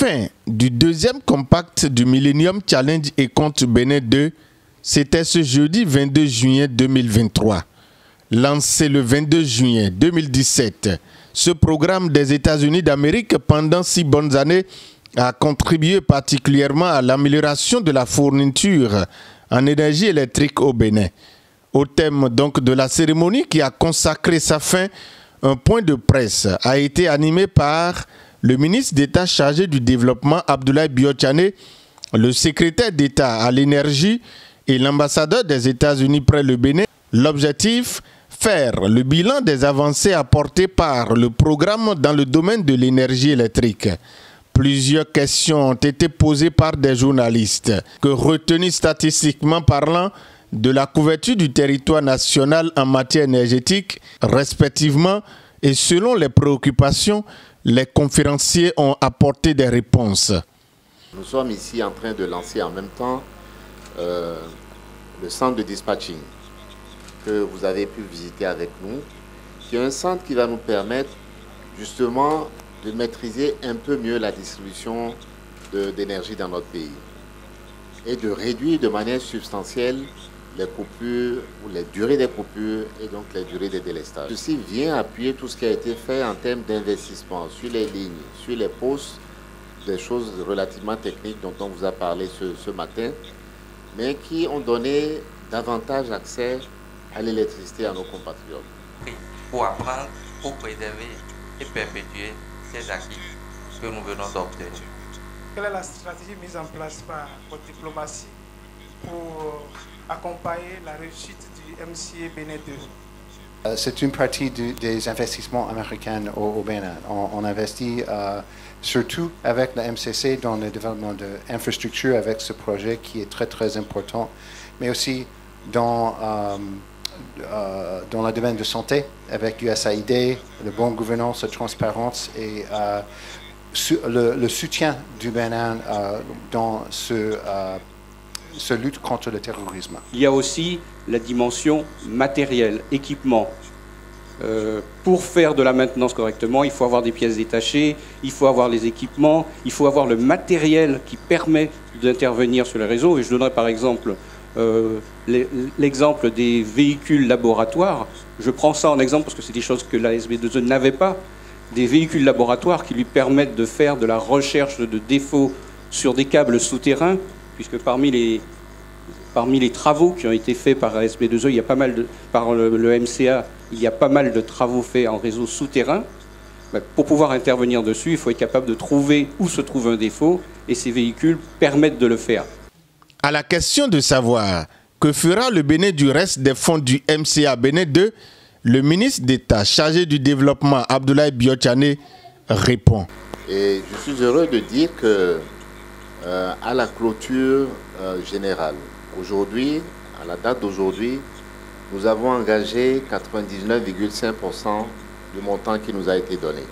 fin du deuxième compact du Millennium Challenge et compte Bénin 2, c'était ce jeudi 22 juillet 2023. Lancé le 22 juillet 2017, ce programme des États-Unis d'Amérique pendant 6 bonnes années a contribué particulièrement à l'amélioration de la fourniture en énergie électrique au Bénin. Au thème donc de la cérémonie qui a consacré sa fin, un point de presse a été animé par le ministre d'État chargé du développement Abdoulaye Biotchané, le secrétaire d'État à l'énergie et l'ambassadeur des États-Unis près le Bénin. L'objectif, faire le bilan des avancées apportées par le programme dans le domaine de l'énergie électrique. Plusieurs questions ont été posées par des journalistes. Que retenir statistiquement parlant de la couverture du territoire national en matière énergétique, respectivement, et selon les préoccupations, les conférenciers ont apporté des réponses. Nous sommes ici en train de lancer en même temps le centre de dispatching que vous avez pu visiter avec nous, qui est un centre qui va nous permettre justement de maîtriser un peu mieux la distribution d'énergie dans notre pays et de réduire de manière substantielle les coupures ou les durées des coupures et donc les durées des délestages. Ceci vient appuyer tout ce qui a été fait en termes d'investissement sur les lignes, sur les postes, des choses relativement techniques dont on vous a parlé ce matin, mais qui ont donné davantage accès à l'électricité à nos compatriotes. Pour apprendre, pour préserver et perpétuer ces acquis que nous venons d'obtenir. Quelle est la stratégie mise en place par votre diplomatie pour accompagner la réussite du MCA Bénin 2? C'est une partie des investissements américains au Bénin. On investit surtout avec la MCC dans le développement d'infrastructures avec ce projet qui est très très important, mais aussi dans le domaine de santé avec USAID, la bonne gouvernance, la transparence et le soutien du Bénin dans ce lutte contre le terrorisme. Il y a aussi la dimension matérielle, équipement. Pour faire de la maintenance correctement, il faut avoir des pièces détachées, il faut avoir les équipements, il faut avoir le matériel qui permet d'intervenir sur les réseaux. Et je donnerai par exemple l'exemple des véhicules laboratoires. Je prends ça en exemple parce que c'est des choses que la SB2E n'avait pas. Des véhicules laboratoires qui lui permettent de faire de la recherche de défauts sur des câbles souterrains, puisque parmi les travaux qui ont été faits par la SB2E, il y a pas mal par le MCA, il y a pas mal de travaux faits en réseau souterrain. Pour pouvoir intervenir dessus, il faut être capable de trouver où se trouve un défaut, et ces véhicules permettent de le faire. À la question de savoir que fera le Bénin du reste des fonds du MCA Bénin 2, le ministre d'État chargé du développement Abdoulaye Biotchané répond. Et je suis heureux de dire que à la clôture générale, aujourd'hui, à la date d'aujourd'hui, nous avons engagé 99,5% du montant qui nous a été donné.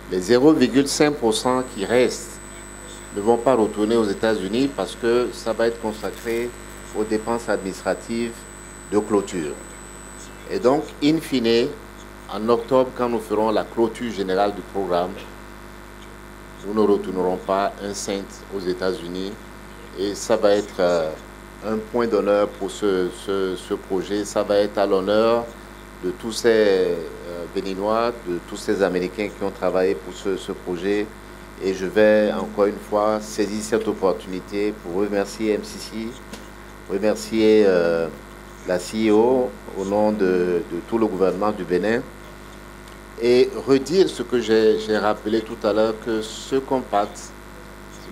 Les 0,5% qui restent ne vont pas retourner aux États-Unis parce que ça va être consacré aux dépenses administratives de clôture. Et donc, in fine, en octobre, quand nous ferons la clôture générale du programme, nous ne retournerons pas un cent aux États-Unis. Et ça va être un point d'honneur pour ce projet. Ça va être à l'honneur de tous ces Béninois, de tous ces Américains qui ont travaillé pour ce projet. Et je vais encore une fois saisir cette opportunité pour remercier MCC, remercier la CEO au nom de tout le gouvernement du Bénin et redire ce que j'ai rappelé tout à l'heure, que ce compact,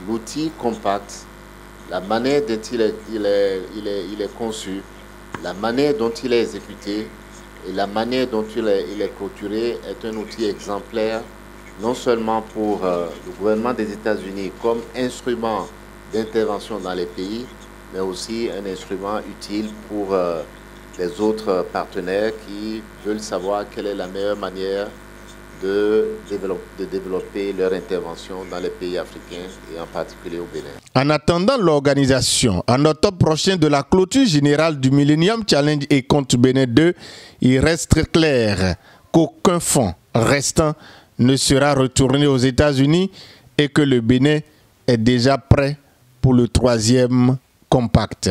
l'outil compact, la manière dont il est conçu, la manière dont il est exécuté et la manière dont il est clôturé est un outil exemplaire, non seulement pour le gouvernement des États-Unis comme instrument d'intervention dans les pays, mais aussi un instrument utile pour les autres partenaires qui veulent savoir quelle est la meilleure manière de développer leur intervention dans les pays africains et en particulier au Bénin. En attendant l'organisation en octobre prochain de la clôture générale du Millennium Challenge et compte Bénin 2, il reste clair qu'aucun fonds restant ne sera retourné aux États-Unis et que le Bénin est déjà prêt pour le 3e compact.